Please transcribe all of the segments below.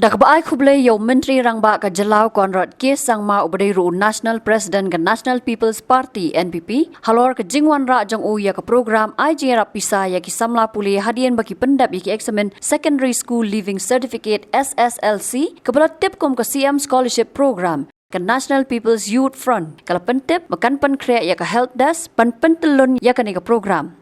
Nakabaay kublay yaw Menteri Rangba ka Jalao Conrad K. Sangma ubday ru National President ka National People's Party NPP halor ka jingwan ra jang uya ka program IJ rap pisa ya ki samla puli hadian baki pendap ki examen Secondary School Leaving Certificate SSLC kebelat tip kom ka CM Scholarship Program ka National People's Youth Front kala pentip makan pen krea ya ka help desk pan pentelun ya ka ni ka program.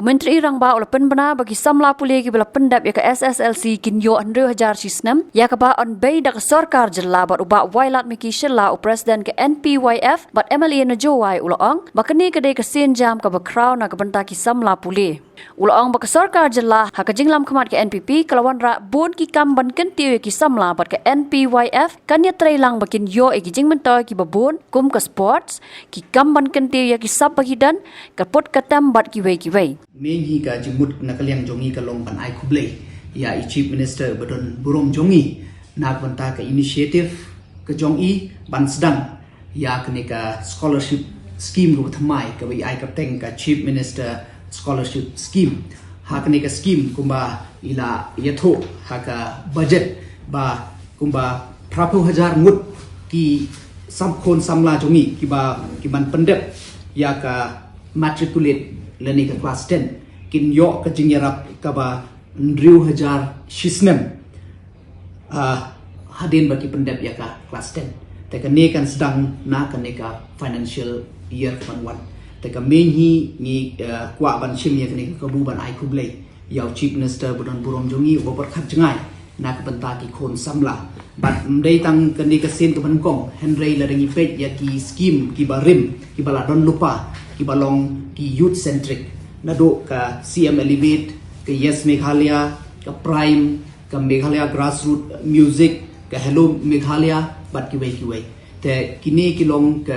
Menteri Rangba ula penbena bagi samla puli ki bela pendap ya ka SSLC kinyo 100,000 ya ka ba on bay da ka sarkar jela bat uba wailat miki shela u president ka NPYF bat MLA na jowai ulaong bakani ka de ka sin jam ka ba crown na ka benta ki samla puli ulaong baka sarkar jela ha ka jinglam khamat ka NPP kalawan ra bon ki kam ban kan tiwe ki samla bat ka NPYF kan ya trailang bakin yo e ki jing mentoy ki babon kum ka sports ki kam ban kan tiwe ya ki sab bagi dan ka pot katam bat ki wei Mengi ka jimut nakaliang jongi ka long pan ai kublay ya i Chief Minister badon burom jongi nak banta ka initiative ka jongi ban sedang ya kene ka scholarship scheme go thamai ka bai ai ka teng ka Chief Minister scholarship scheme ha kene ka scheme kumba ila yatho ha ka budget ba kumba 30,000 ngut ki samkhon samla jongi ki ban pendep ya ka matriculate lani ka class 10 kin yo ka jingyarap ka ba 100,000 hadin baki pendep ya ka class 10 te ka ne kan sedang na ka ne ka financial year fan 1 te ka menhi ni kwa ban shim ya ka ne ka bu ban ai kublay yaw Chief Minister budon burom jongi bo par khat jangai na ka banta ki khon samla bat mdei tang ka ne ka sen ka ban kong henry la ringi pet ya ki scheme ki barim ki bala don lupa ki balong ki youth centric nado ka CM Elevate ka Yes Meghalaya ka Prime ka Meghalaya Grassroots Music ka Hello Meghalaya bat ki wei te kini kilong ka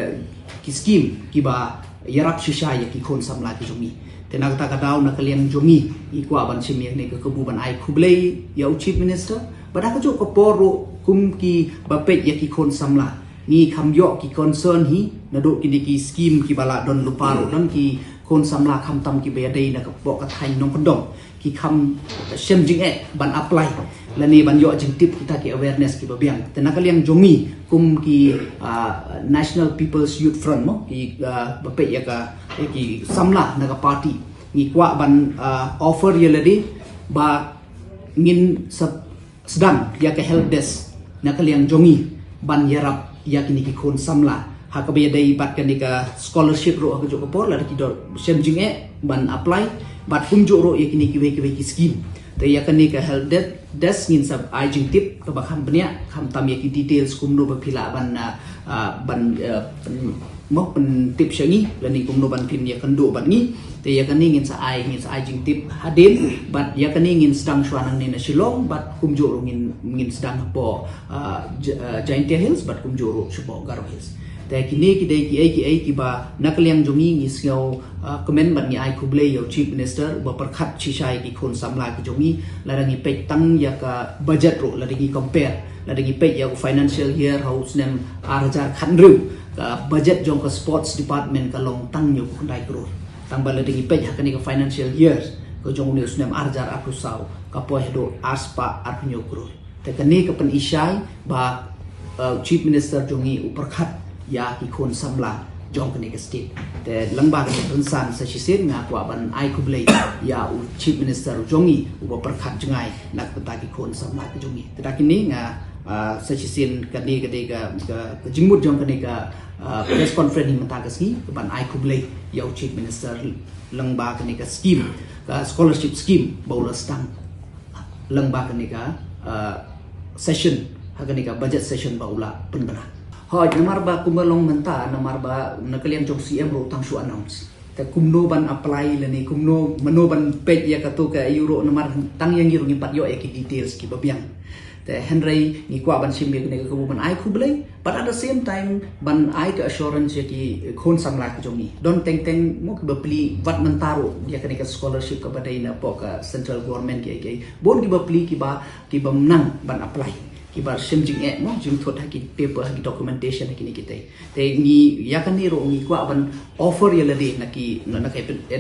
ki scheme ki ba yarap shishaya ki khon samla ki jongi te nagta ka daw na kaliang jongi ikwa ban simye ne ka kububan ai kublay ya Chief Minister bada ka jo ko poro kum ki bapet ya ki khon samla ni khamyo ki concern hi nado kini ki scheme ki bala don luparo don ki kon samla kham tam ki be dei na ka bo ka thain nong pendong ki kham shem jing ban apply lani ban yo jing tip kita ki awareness ki babiang tenakaliang jongi kum ki National People's Youth Front mo ki bape ya ka ki samla na ka party ni kwa ban offer ye ladi ba ngin sedang ya ka help desk nakaliang jongi ban yarap ya kini ki kon samla ha ka be dai bat kan ka scholarship ro ka joko por la ki do sem jing ban apply bat kum jo ro ya kini ki scheme te ya kan ka help desk ngin sab ai jing tip ka ba kham bnya kham tam ya ki details kum no ba phila ban mo pen tip shangi la ni kum no ban pin ya kan do ban ni te ya kan ngin sa ai jing tip hadin bat ya kan ngin sedang shwanang ni na Shillong bat kum jo ro ngin sedang po Giant Hills bat kum jo ro shpo Garo Hills te kini ki dei ki ba nakaliang jongi ngi sio comment ban ni ai kublay yo Chief Minister ba perkhat chishai ki khon samla ki jongi la rangi pek tang ya ka budget ro la rangi compare la rangi pek ya financial year house nem 6,000 khanru ka budget jong ka sports department ka long tang yo ko dai crore tang ba la rangi pek ha ka ni ka financial year ko jong ni usnem 6,000 apusau ka po do aspa arnyo crore te kani ka pen ishai ba Chief Minister jongi uperkhat ya ki khon samla jong kene ka state te langba ka tunsan sa chisin nga kwa ban ai kublay ya u Chief Minister jongi u perkhat jangai nak pata ki khon samla ki jongi te dakini nga sa chisin kani ka jingmut jong kene ka press conference ni mata ka ski ban ai kublay ya u Chief Minister langba kene ka scheme ka scholarship scheme bola stang langba kene ka session hakane ka budget session baula penbana hoi namar ba kumalong menta namar ba nakaliang jong CM ro tang shu announce ta kumno ban apply lani kumno mano ban pet ya ka to ka euro namar tang yang giru ngi pat yo ki details ki babiang te henry ni kwa ban sim ne ka ban ai kublay but at the same time ban ai ka assurance ki khon samla ki jongi don teng mo ki bapli wat mentaro ya ka scholarship ka badai na po ka central government ki bon ki bapli ki ba menang ban apply kibar shimjing mo jing thot ha ki paper ha ki documentation ha ki ni kitai te ni ya kan ni ro ngi kwa ban offer ya lade na ki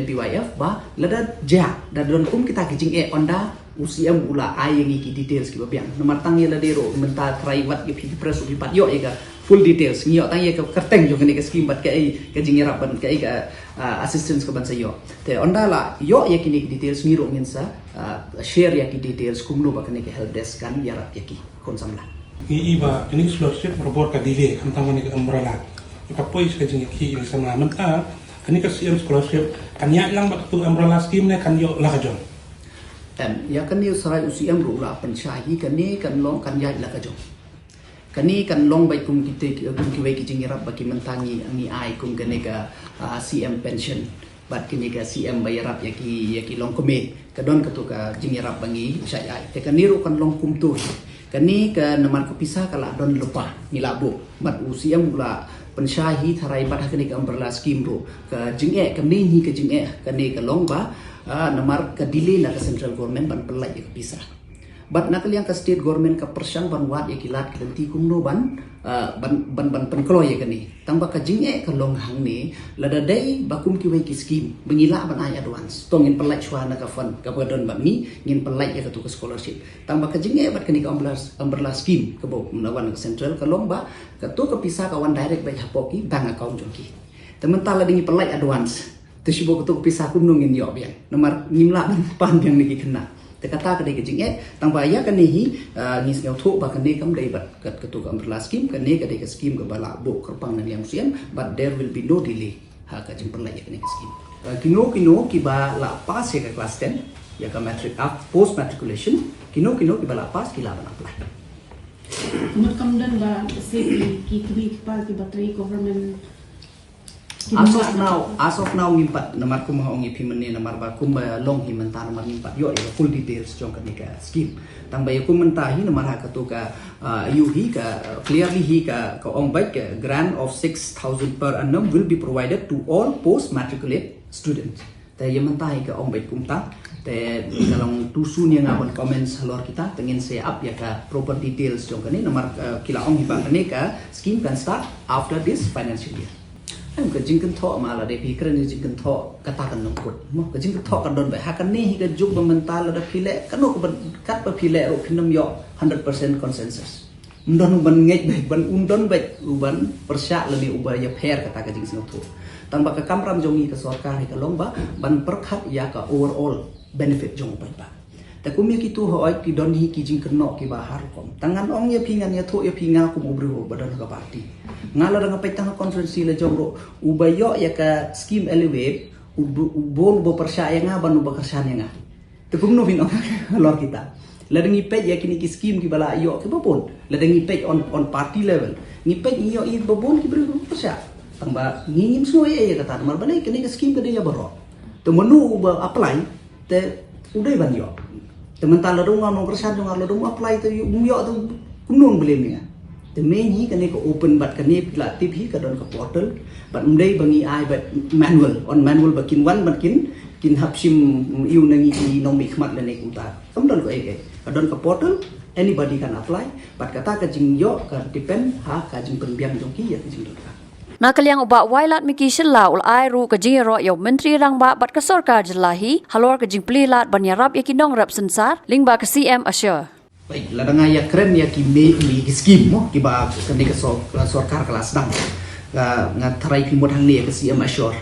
NPYF ba lada ja da don kum kita ki jing onda UCM ula ai yang iki details ki babiang nomor tang ye la dero menta private ye pi press upi pat yo ega full details ngiyo tang ye ka kerteng jo kene ka scheme bat ka ai ka jingira ban ka ai ka assistance ka ban sa yo te onda la yo ye kini details ngiro ngin sa share ya ki details kumno ba kene ka help desk kan yarap ye ki kon samla iba ini scholarship berbor ka dile kan tangan ni umbrella ikapoy sa jing ki ni sama menta kan ka CM scholarship kan ya lang ba tu umbrella scheme ne kan yo la ka jon ya kan ni sarai UCM ru la panchahi kan ni kan long kan ya la ka jon kan ni kan long bai kum kite kum ki bai ki jing yarap ba ki mentani ani ai kum kan ka CM pension bat kini ka CM bayarap ya ki long kome ka don ka tu ka jing yarap bangi syai ai te kan ni ru kan long kum tu kani ke nomor kepisah kala don lupa ni labo mat usia mula pensyahi tharai bat kani ke umbrella scheme ro ke jinge ke ni ke jinge kani ke longba nomor ke delay la ke central government ban pelai ke pisah bat nak liang ke state government ke persyang ban wat ya kilat ke lenti kumno ban penkloy ya kani tamba ke jinge ke long hang ni lada dai bakum ki wai ki scheme bengila ban ai advance tongin pelai chwa na ka fund ka badon ban ni ngin pelai ya ke tu ke scholarship tamba ke jinge bat kani ke umbrella scheme ke bo menawan ke central ke lomba ke tu ke pisah ka wan direct bai hapoki bank account joki temen tala dingi pelai advance tu sibo ke tu ke pisah kum nungin yo biang nomor ngimla pan yang ni ki kena te kata ka dei ke jinge tamba ya kan ni ngis ngau thu ba kan ni kam dei bat kat ke tu ke umbrella scheme kan ni ka dei ke scheme ke bala bo kerpang nan yang siam but there will be no delay ha ka jing pelai ya kan ni ke scheme kino ki ba la pas ya ke class 10 ya ka matric up post matriculation kino ki ba la pas ki la ban apply Merkamdan ba si ki pa ki battery government as of now ngimpat namar kum ongi pimene namar ba kum long himentar namar ngimpat yo full details jong ka scheme tang ba kum mentahi namar ha ka to ka yuhi ka clearly hi ka ong baik grant of 6,000 per annum will be provided to all post matriculate students ta ye mentahi ka ong baik kum ta te kalong tusun yang abon comments halor kita tengin say up ya ka proper details jong ka ni namar kila ong hiba ka scheme can start after this financial year em ka jing kan tho ma la de pi kren jing kan tho kata kan nong kut mo ka jing kan tho kan don ba ha kan ni hi ka juk ba mental da phile kan no kat pa phile ro phinam yo 100% consensus undon ban ngej ba ban undon ba uban persya le ni uba ya pher kata ka jing sing tho tang ba ka kamram jongi ka sarkar hi ka lomba ban perkhat ya ka overall benefit jong ba ta kumya ki tu ho ai ki don hi ki jing kan no ki ba har kom tangan ong ya pingan ya tho ya pinga kum ubru badan ka parti ngala dengan petang konferensi le jongro ubayo ya ka scheme elevate ubon bo persyaya nga ban uba kersan nga te kumno bin lor kita ladengi pej ya kini ki scheme ki bala yo ke babon ladengi pej on party level ni pej yo i babon ki bru persya tamba ngingin semua ya kata mar bane kini ki scheme ke dia baro te menu uba apply te udai ban yo temental ladung ngano kersan jong ladung apply te yo tu kumno belemnya the main hi kan ko open but kan la tip hi ka don ka portal but mdai bangi ai but manual bakin wan bakin kin hapsim iu nangi ki nomi khmat le ne kuta kam don ko ai ka don ka portal anybody can apply but kata ka jing yo ka depend ha ka jing penbiang jong ki ya jing don ka Nakaliang uba wailat miki sila ul ai ru ka jing ro yo menteri rang ba bat ka sarkar jelahi halor ka jing plilat banyarap yakinong rap sensar lingba ka CM assure baik ladang ya keren ya ki mi scheme mo ki ba kan ni ka sarkar kelas dang nga tharai ki mod hang ni ka CM assure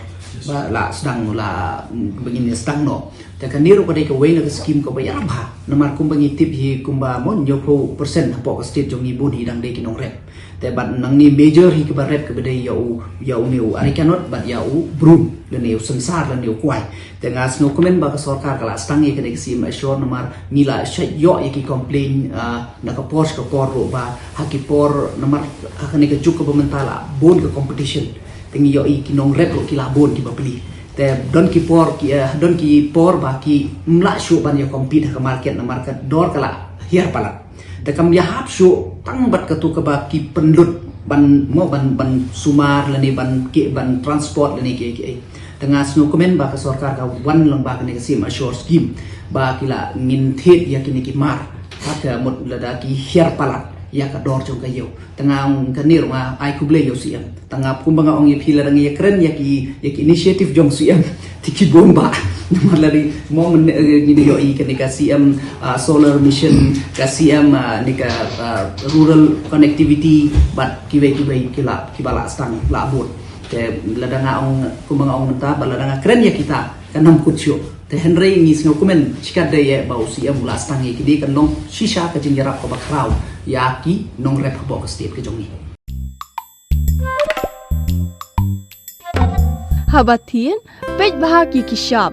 ba la sedang la begini sedang no ta kan ni ro ka dei ka wei na ka scheme ko ba ya ba namar kum bangi tip hi kum ba mon 90% po ka state jong ni bodi dang dei ki nong rep te bat nang ni major hi ka ba rep ka ba dei ya u neu ari cannot but ya u brum le neu sensar le neu kwai te ngas no komen ba ka sarkar kala stang ye ka dei CM assure namar nila shay yo ye ki complain na ka post ka por ro ba ha ki por namar ha ni ka juk ka ba mentala bon ka competition tengi yo i ki nong rep ro ki la bon ki ba beli te don ki por ba ki mla shu ban yo compete ka market na market dor kala hiar pala te kam ya hap shu tang bat ka tu ka ba ki penlut ban sumar lani ban transport lani ki tengah snow komen ba ka sarkar ka wan lang ba ka ni sim assure scheme ba kila ngin thet ya ki mar ha mot lada ki hiar pala ya ka dor jong kayo tengah kanir ma ai kuble yo siam tengah kumbanga ong ye phila dang ye keren ya ki initiative jong siam tiki bomba malari mo gini yo I kenika CM solar mission ka CM nika rural connectivity bat kibai kibala stang labut te ladanga ong kumanga ong menta baladanga keren ya kita kanam kutsyo te henry ngis ngokumen chikade ye bau CM la stang ikidi kan nong shisha ka jinjarap ko bakraw ya ki nong rep bo ka state ke jongi Habatin, pej bahagi kashab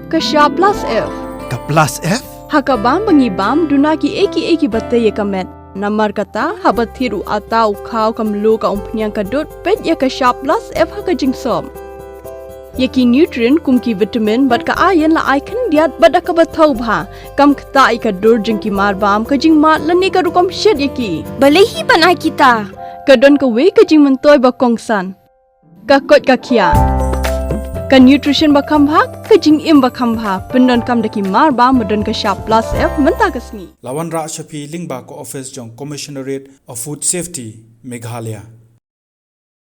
plus F. Ka plus F? Hakabam bangibam dunaki eki batay kamet. Namar kata habathiru atau kau kamlu ka umpnyang kadut pej ya kashab plus F haka jingsom. Yaki nutrient kumki vitamin bat ka ayan la aikan diat bat ka bathau bha kam kta ikadur jingki marbam ka jingmat lani ka rukom shed yaki. Balehi banai kita. Kadon ka we ka jing mentoy ba kongsan. Ka kot ka kia. Ka nutrition bakam bhag ka jing im bakam bha pendon kam daki mar ba modon ka sharp plus F menta kasni Lawan Ra Shafi Lingba ko office jong Commissionerate of Food Safety Meghalaya